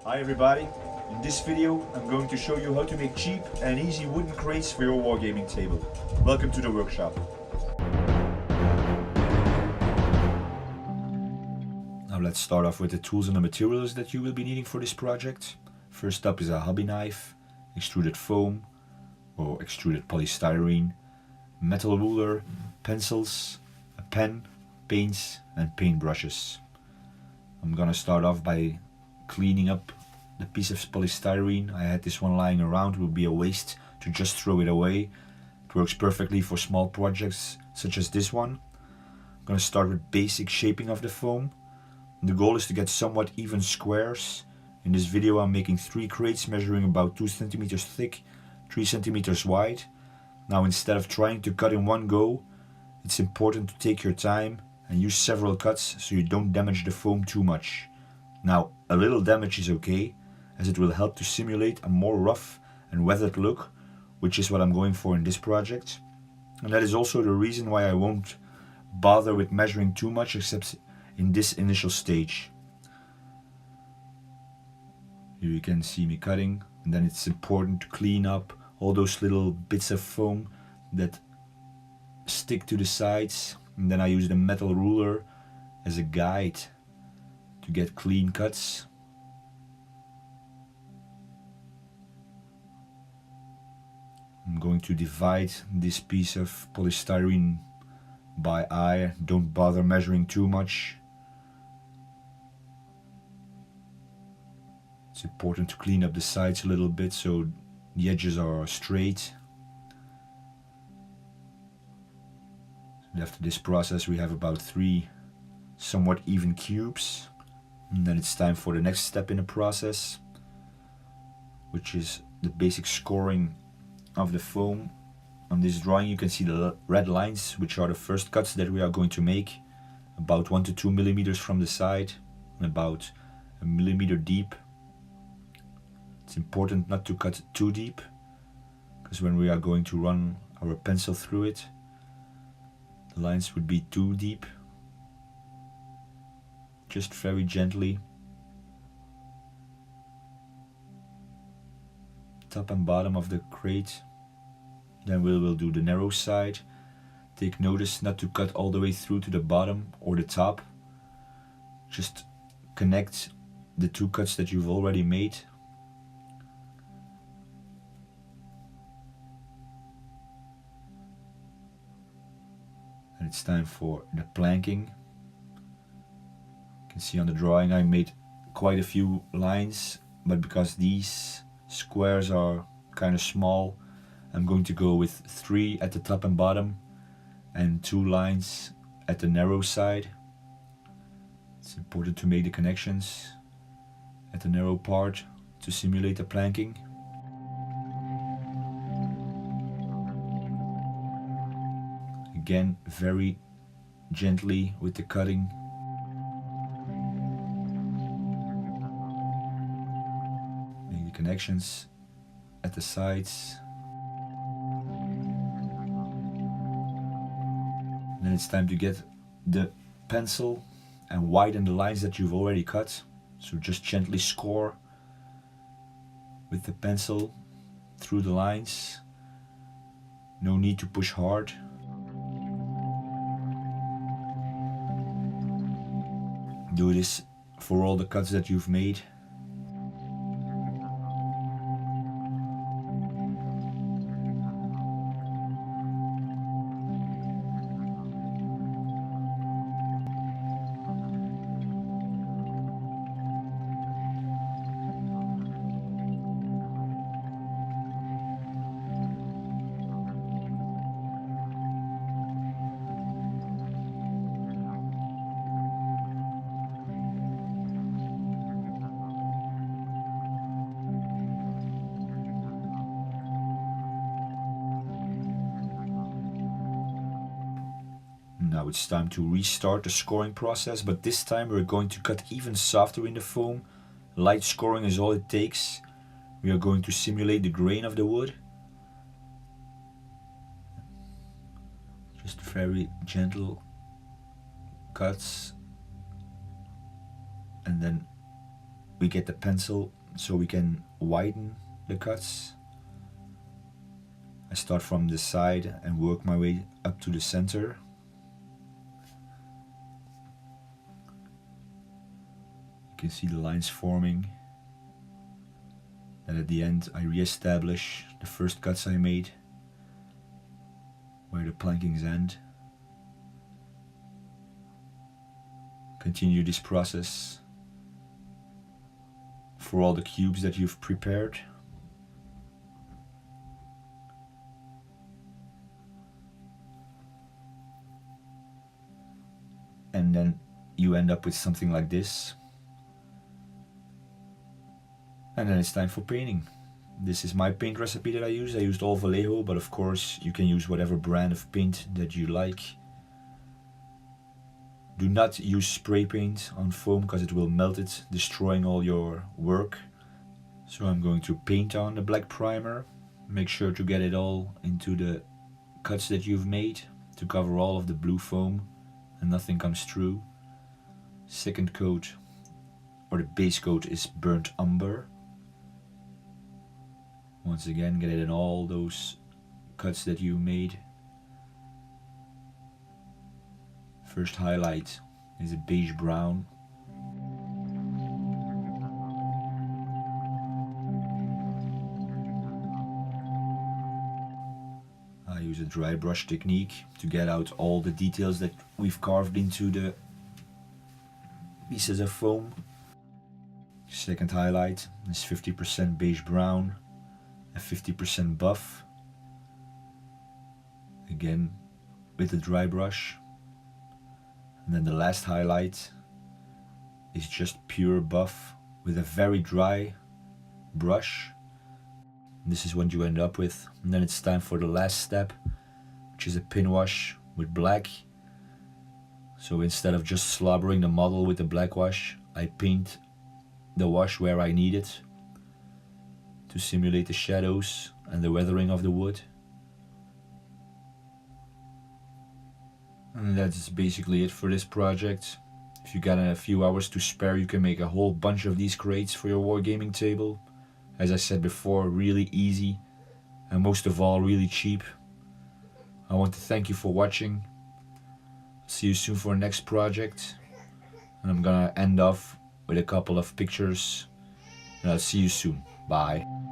Hi everybody, in this video I'm going to show you how to make cheap and easy wooden crates for your wargaming table. Welcome to the workshop. Now let's start off with the tools and the materials that you will be needing for this project. First up is a hobby knife, extruded foam or extruded polystyrene, metal ruler, pencils, a pen, paints and paint brushes. I'm gonna start off by cleaning up the piece of polystyrene. I had this one lying around. It would be a waste to just throw it away. It works perfectly for small projects such as this one. I'm gonna start with basic shaping of the foam. The goal is to get somewhat even squares. In this video I'm making 3 crates measuring about 2 centimeters thick, 3 centimeters wide. Now instead of trying to cut in one go, it's important to take your time and use several cuts so you don't damage the foam too much. Now a little damage is okay, as it will help to simulate a more rough and weathered look, which is what I'm going for in this project. And that is also the reason why I won't bother with measuring too much except in this initial stage. Here you can see me cutting, and then it's important to clean up all those little bits of foam that stick to the sides, and then I use the metal ruler as a guide to get clean cuts. I'm going to divide this piece of polystyrene by eye. Don't bother measuring too much. It's important to clean up the sides a little bit so the edges are straight. After this process we have about 3 somewhat even cubes. And then it's time for the next step in the process, which is the basic scoring of the foam. On this drawing you can see the red lines, which are the first cuts that we are going to make, about 1 to 2 millimeters from the side and about a millimeter deep. It's important not to cut too deep, because when we are going to run our pencil through it, the lines would be too deep. Just very gently. Top and bottom of the crate. Then we will do the narrow side. Take notice not to cut all the way through to the bottom or the top. Just connect the 2 cuts that you've already made. And it's time for the planking. You can see on the drawing I made quite a few lines, but because these squares are kind of small, I'm going to go with 3 at the top and bottom and 2 lines at the narrow side. It's important to make the connections at the narrow part to simulate the planking. Again, very gently with the cutting. Make the connections at the sides. And then it's time to get the pencil and widen the lines that you've already cut. So just gently score with the pencil through the lines. No need to push hard. Do this for all the cuts that you've made. Now it's time to restart the scoring process, but this time we're going to cut even softer in the foam. Light scoring is all it takes. We are going to simulate the grain of the wood. Just very gentle cuts, and then we get the pencil so we can widen the cuts. I start from the side and work my way up to the center. You can see the lines forming. And at the end I re-establish the first cuts I made where the plankings end. Continue this process for all the cubes that you've prepared. And then you end up with something like this. And then it's time for painting. This is my paint recipe that I use. I used all Vallejo, but of course you can use whatever brand of paint that you like. Do not use spray paint on foam because it will melt it, destroying all your work. So I'm going to paint on the black primer. Make sure to get it all into the cuts that you've made to cover all of the blue foam and nothing comes through. Second coat, or the base coat, is burnt umber. Once again, get it in all those cuts that you made. First highlight is a beige brown. I use a dry brush technique to get out all the details that we've carved into the pieces of foam. Second highlight is 50% beige brown and 50% buff. Again with the dry brush. And then the last highlight is just pure buff with a very dry brush. This is what you end up with. And then it's time for the last step, which is a pin wash with black. So instead of just slobbering the model with the black wash, I paint the wash where I need it to simulate the shadows and the weathering of the wood. And that's basically it for this project. If you got a few hours to spare, you can make a whole bunch of these crates for your wargaming table. As I said before, really easy and most of all really cheap. I want to thank you for watching. See you soon for our next project. And I'm gonna end off with a couple of pictures. And I'll see you soon. Bye.